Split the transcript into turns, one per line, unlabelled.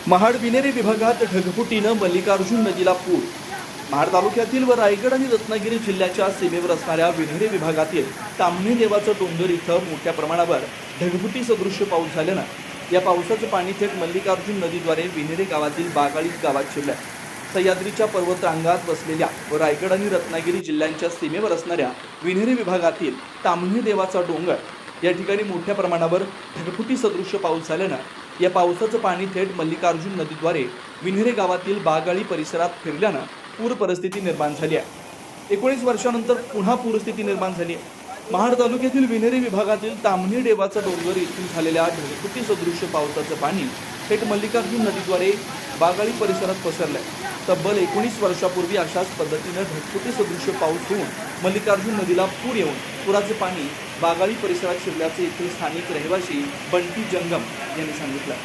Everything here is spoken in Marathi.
महाड विनेरी विभागात ढगफुटीनं मल्लिकार्जुन नदीला पूर। महाड तालुक्यातील व रायगड आणि रत्नागिरी जिल्ह्याच्या सीमेवर असणाऱ्या विनेरी विभागातील ताम्हणी देवाचं डोंगर इथं मोठ्या प्रमाणावर ढगफुटी सदृश्य पाऊस झाल्यानं या पावसाचं पाणी थेट मल्लिकार्जुन नदीद्वारे विनेरी गावातील बागाळी गावात शिरलं। सह्याद्रीच्या पर्वत रांगात वसलेल्या व रायगड आणि रत्नागिरी जिल्ह्यांच्या सीमेवर असणाऱ्या विनेरी विभागातील ताम्हणी देवाचा डोंगर या ठिकाणी मोठ्या प्रमाणावर ढगफुटी सदृश्य पाऊस झाल्यानं या पावसाचं पाणी थेट मल्लिकार्जुन नदीद्वारे विन्हेरे गावातील बागाळी परिसरात फिरल्यानं पूर परिस्थिती निर्माण झाली आहे। 19 वर्षांनंतर पुन्हा पूरस्थिती निर्माण झाली आहे। महाड तालुक्यातील विन्हेरे विभागातील ताम्हणी देवाचा डोंगर येथून झालेल्या ढगफुटी सदृश्य पावसाचं पाणी थेट मल्लिकार्जुन नदीद्वारे बागाळी परिसरात पसरलंय। तब्बल 19 वर्षापूर्वी अशाच पद्धतीनं ढगफुटी सदृश्य पाऊस होऊन मल्लिकार्जुन नदीला पूर येऊन पुराचे पाणी बागाळी परिसरात शिरल्याचे येथील स्थानिक रहिवासी बंटी जंगम यांनी सांगितलं।